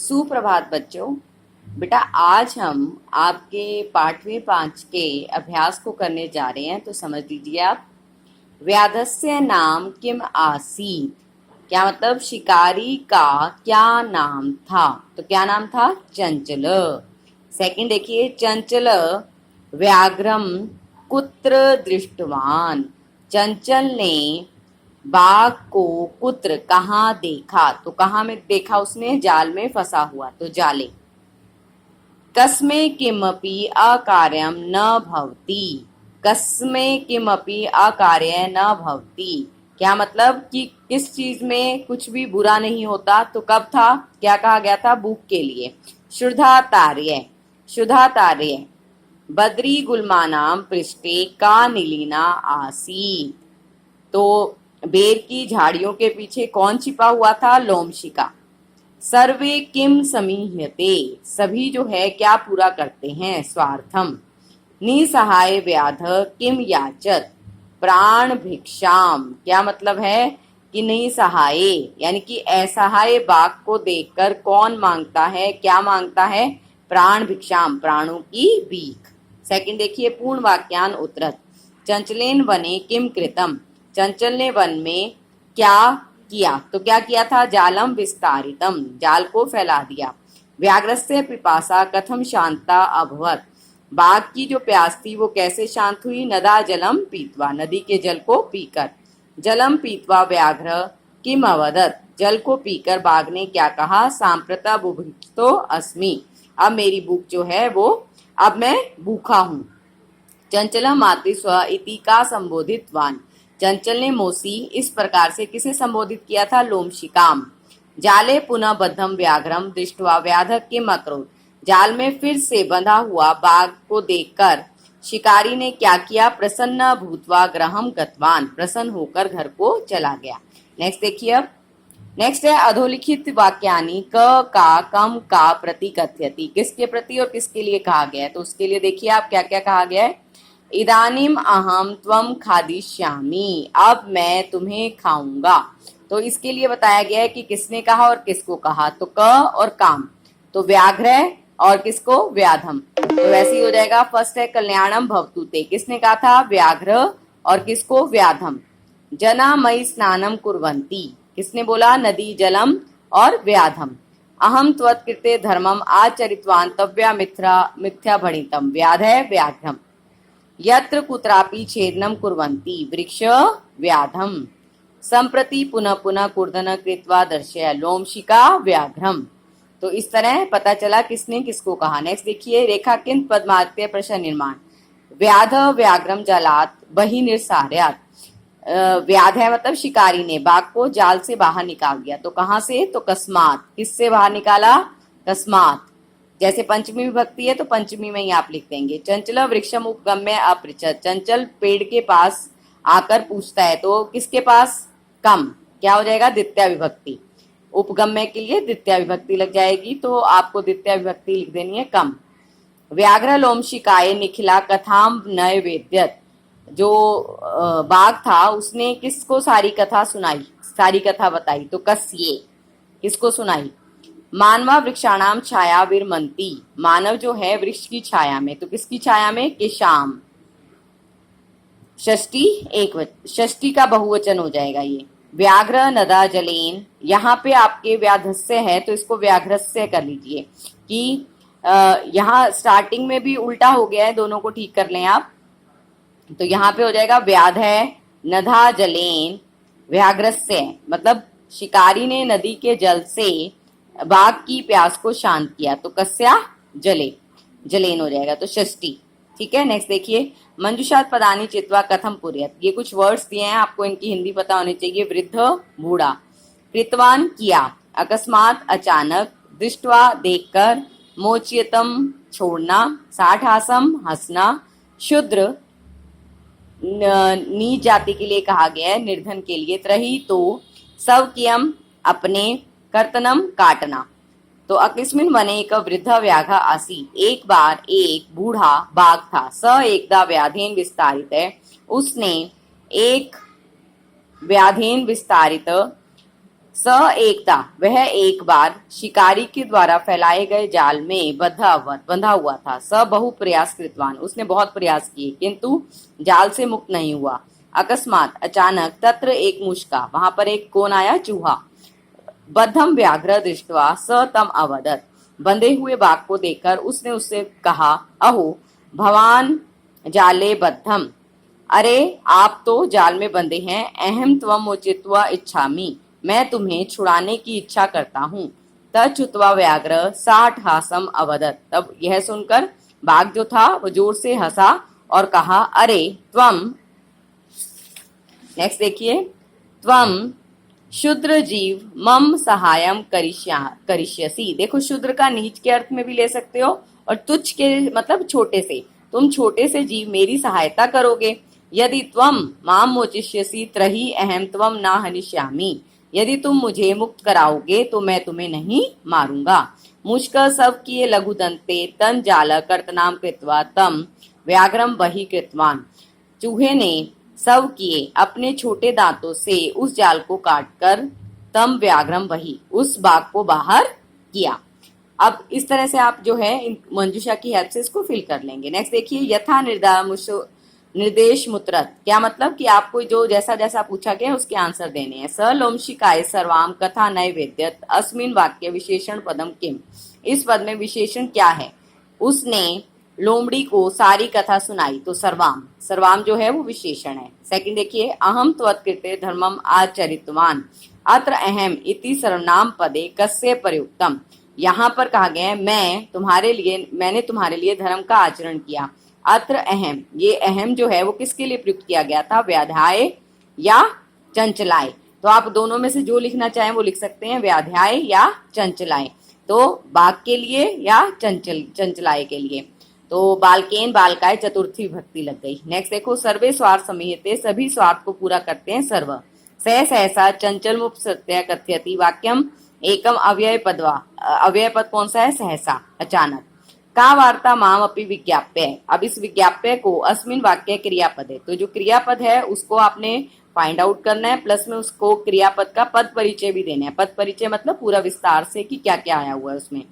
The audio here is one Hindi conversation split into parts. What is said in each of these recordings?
सुप्रभात बच्चों। बेटा आज हम आपके पाठवी 5 के अभ्यास को करने जा रहे हैं, तो समझ लीजिए आप। व्याधस्य नाम किम आसीत, क्या मतलब शिकारी का क्या नाम था? तो क्या नाम था? चंचल। सेकंड देखिए, चंचल व्याघ्रम कुत्र दृष्टवान, चंचल ने बाघ को कुत्र कहाँ देखा? तो कहाँ में देखा उसने? जाल में फंसा हुआ, तो जाले। कस्मे किमपि अकार्यम न भवति, कस्मे किमपि अकार्य न भवति, क्या मतलब कि किस चीज में कुछ भी बुरा नहीं होता? तो कब था? क्या कहा गया था? भूख के लिए। शुद्धा तार्य, शुद्धा तार्य। बद्री गुल्मानाम पृष्ठे का नीलिना आसीत, तो बेर की झाड़ियों के पीछे कौन छिपा हुआ था? लोमशिका। सर्वे किम समीह्यते, सभी जो है क्या पूरा करते हैं? स्वार्थम। निसहाय व्याध किम याचत, प्राण भिक्षाम, क्या मतलब है कि निसहाय यानी कि असहाय बाघ को देखकर कौन मांगता है? क्या मांगता है? प्राण भिक्षाम, प्राणों की भीख। सेकंड देखिए, पूर्ण वाक्यान उत्तरत। चंचलेन वने किम कृतम, चंचल ने वन में क्या किया? तो क्या किया था? जालम विस्तारितम, जाल को फैला दिया। व्याघ्रस्य पिपासा कथम शांता अभवत, बाघ की जो प्यास थी वो कैसे शांत हुई? नदा जलम पीतवा, नदी के जल को पीकर। जलम पीतवा व्याघ्र किम अवदत, जल को पीकर बाघ ने क्या कहा? सांप्रता बुभुक्षितो अस्मि, अब मेरी भूख जो है वो, अब मैं भूखा हूँ। चंचल मातृस्व इति का संबोधितवान, चंचल ने मौसी इस प्रकार से किसे संबोधित किया था? लोमशिकाम। जाले पुनः बद्धम व्याघ्रम दृष्ट्वा व्याध किम अकरोत्, जाल में फिर से बंधा हुआ बाघ को देखकर शिकारी ने क्या किया? प्रसन्न भूत्वा गृहम गतवान, प्रसन्न होकर घर को चला गया। नेक्स्ट देखिए अब। नेक्स्ट है अधोलिखित वाक्यानि क का कम का प्रति कथयति, किसके प्रति और किसके लिए कहा गया है? तो उसके लिए देखिए आप क्या क्या कहा गया है। इदानीम अहम त्वम खादिष्यामि, अब मैं तुम्हें खाऊंगा। तो इसके लिए बताया गया है कि किसने कहा और किसको कहा। तो क और काम, तो व्याघ्र और किसको? व्याधम। तो वैसे ही हो जाएगा। फर्स्ट है कल्याणम भवतु ते, किसने कहा था? व्याघ्र और किसको? व्याधम। जना मई स्नानम कुर्वन्ति, किसने बोला? नदी जलम और व्याधम। अहम त्वत्कृते धर्मम आचरितवान तव्या मिथ्या भणितम, व्याध है व्याघ्रम। यत्र कुत्रापि छेदनम कुर्वन्ति वृक्ष व्याधम। संप्रति पुनः पुनः कूर्दन कृत्वा दर्शय लोमशिका व्याघ्रम। तो इस तरह पता चला किसने किसको कहा। नेक्स्ट देखिए, रेखाकिंत पद्मार्त्य प्रश्न निर्माण। व्याध व्याघ्रम जलात बहि निर्सार्यात, व्याध है मतलब शिकारी ने बाघ को जाल से बाहर निकाल दिया। तो कहां से? तो कस्मात, किससे बाहर निकाला? कस्मात। जैसे पंचमी विभक्ति है तो पंचमी में ही आप लिख देंगे। चंचल वृक्षम उपगम्य अपृच्छत, चंचल पेड़ के पास आकर पूछता है, तो किसके पास? कम, क्या हो जाएगा? द्वितीय विभक्ति। उपगम्य के लिए द्वितीय विभक्ति लग जाएगी, तो आपको द्वितीय विभक्ति लिख देनी है कम। व्याघ्र लोमशिकाय निखिला कथाम नय वेद्यत, जो बाघ था उसने किसको सारी कथा सुनाई, सारी कथा बताई? तो कस्ये, किसको सुनाई? मानवा वृक्षाणाम छाया विरमंती, मानव जो है वृक्ष की छाया में, तो किसकी छाया में? केशाम। षष्ठी षष्ठी का बहुवचन हो जाएगा ये। व्याघ्र नदा जलेन, यहाँ पे आपके व्याधस्य है तो इसको व्याघ्रस्य कर लीजिए कि यहाँ स्टार्टिंग में भी उल्टा हो गया है, दोनों को ठीक कर लें आप। तो यहाँ पे हो जाएगा व्याध है नदा जलेन व्याघ्रस्य, मतलब शिकारी ने नदी के जल से बाघ की प्यास को शांत किया। तो कस्या जले, जलेन हो जाएगा, तो षष्ठी। ठीक है। नेक्स्ट देखिए, मंजुषात पदानी चित्वा कथम पुर्यत, ये कुछ वर्ड्स दिए हैं, आपको इनकी हिंदी पता होनी चाहिए। वृद्ध बूढ़ा, कृतवान किया, अकस्मात अचानक, दृष्टवा देखकर, मोचियतम छोड़ना, साठासम हंसना, शूद्र नीच जाति के लिए कहा गया है, निर्धन के लिए। त्रही तो सवकियम अपने, कर्तनम काटना। तो अकस्मिन वने एक वृद्ध व्याघ्र आसी, एक बार एक बूढ़ा बाघ था। स एकदा व्याधेन विस्तारित है, उसने एक व्याधेन विस्तारित स एकता, वह एक बार शिकारी के द्वारा फैलाए गए जाल में बंधा हुआ था। स बहु प्रयास कृतवान, उसने बहुत प्रयास किए किंतु जाल से मुक्त नहीं हुआ। अकस्मात, अचानक, तत्र एक मुष्का, वहां पर एक कौन आया? चूहा। बद्धम व्याघ्र दृष्ट्वा स तम अवदत्, बंधे हुए बाघ को देखकर उसने उससे कहा, अहो भवान जाले बद्धम, अरे आप तो जाल में बंधे हैं। अहम त्वम मोचित्वा इच्छामि, मैं तुम्हें छुड़ाने की इच्छा करता हूँ। तच्युत्वा व्याघ्र साठहासम अवदत्, तब यह सुनकर बाघ जो था वो जोर से हंसा और कहा, अरे त्वम, नेक्स्ट देखिए, त्वम शूद्र जीव मम सहायम करिष्यसि। देखो शूद्र का नीच के अर्थ में भी ले सकते हो और तुच्छ के मतलब छोटे से, तुम छोटे से जीव मेरी सहायता करोगे। यदि त्वम माम मोचिष्यसि त्रहि अहम त्वम न हनिष्यामि, यदि तुम मुझे मुक्त कराओगे तो मैं तुम्हें नहीं मारूंगा। मुष्क सब किए लघुदंते तन जाल कर्तनाम कृत्वा तम व्याघ्रम बहि कृतवान, चूहे ने सब किए अपने छोटे दांतों से उस जाल को काटकर तम व्याघ्रम बही, उस बाघ को बाहर किया। अब इस तरह से आप जो है मंजूषा की हेल्प से इसको फिल कर लेंगे। नेक्स्ट देखिए, यथा निर्देश मुत्रत, क्या मतलब कि आपको जो जैसा जैसा पूछा गया उसके आंसर देने हैं। स लोमशिकाय सर्वाम कथा नैवेद्यत अस्मिन वाक्य विशेषण पदम किम, इस पद में विशेषण क्या है? उसने लोमड़ी को सारी कथा सुनाई, तो सर्वाम, सर्वाम जो है वो विशेषण है। सेकंड देखिए, अहम त्वत्कृते धर्मम आचरितवान, अत्र अहम इति सर्वनाम पदे कस्य प्रयुक्तम, यहाँ पर कहा गया है मैंने तुम्हारे लिए धर्म का आचरण किया। अत्र अहम, ये अहम जो है वो किसके लिए प्रयुक्त किया गया था? व्याध्याय या चंचलाय, तो आप दोनों में से जो लिखना चाहें वो लिख सकते हैं, व्याध्याय या चंचलाय। तो बाघ के लिए या चंचलाय के लिए, तो बालकेन बालकाय चतुर्थी भक्ति लग गई। नेक्स्ट देखो, सर्वे स्वार्थ समीहते, सभी स्वार्थ को पूरा करते हैं सर्व। सहसा चंचल मुप सत्य कथयति, वाक्यम एकम अव्यय पदवा, अव्यय पद कौन सा है? सहसा, अचानक। का वार्ता माम अपनी विज्ञाप्य, अब इस विज्ञाप्य को अस्मिन वाक्य क्रियापद है, तो जो क्रियापद है उसको आपने फाइंड आउट करना है, प्लस में उसको क्रियापद का पद परिचय भी देना है। पद परिचय मतलब पूरा विस्तार से कि क्या क्या आया हुआ है उसमें।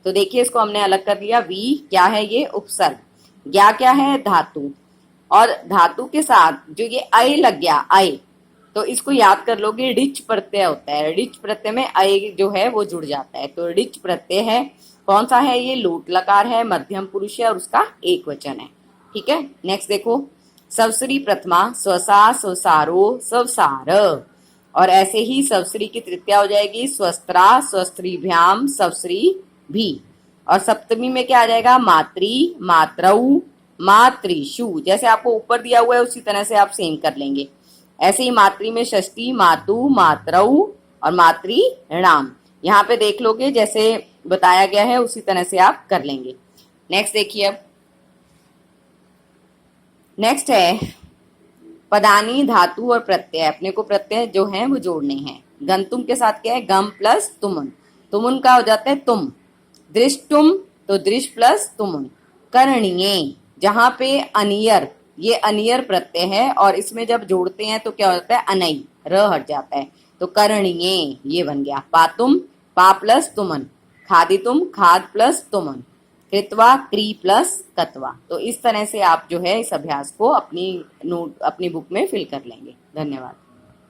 तो देखिए इसको हमने अलग कर लिया। वी क्या है? ये उपसर्ग। ज्ञा क्या है? धातु। और धातु के साथ जो ये अय लग गया, अय, तो इसको याद कर लोगे, डिच प्रत्यय होता है। डिच प्रत्यय में अय जो है वो जुड़ जाता है, तो डिच प्रत्यय है। कौन सा है? ये लोट लकार है, मध्यम पुरुष है और उसका एक वचन है। ठीक है, नेक्स्ट देखो, सवस्री प्रथमा स्वसा स्वसारो स्वसार, और ऐसे ही सवस्री की तृतीया हो जाएगी स्वस्त्रा स्वस्त्रीभ्याम सवस्री भी, और सप्तमी में क्या आ जाएगा? मातृ मात्रऊ मातृषु, जैसे आपको ऊपर दिया हुआ है उसी तरह से आप सेम कर लेंगे। ऐसे ही मातृ में षष्ठी मातु मात्रऊ और मातृणाम, यहाँ पे देख लोगे जैसे बताया गया है उसी तरह से आप कर लेंगे। नेक्स्ट देखिए, अब नेक्स्ट है पदानी धातु और प्रत्यय, अपने को प्रत्यय जो है वो जोड़ने हैं। गंतुम के साथ क्या है? गम प्लस तुमुन, तुमुन का हो जाता है तुम। दृष्टुम तो दृश प्लस तुमुन। करणीय, जहां पे अनियर, ये अनियर प्रत्यय है और इसमें जब जोड़ते हैं तो क्या होता है? अनई, र हट जाता है, तो करणीय ये बन गया। पातुम पा प्लस तुमन, खादितुम खाद प्लस तुमन, कृत्वा क्री प्लस कत्वा। तो इस तरह से आप जो है इस अभ्यास को अपनी बुक में फिल कर लेंगे। धन्यवाद।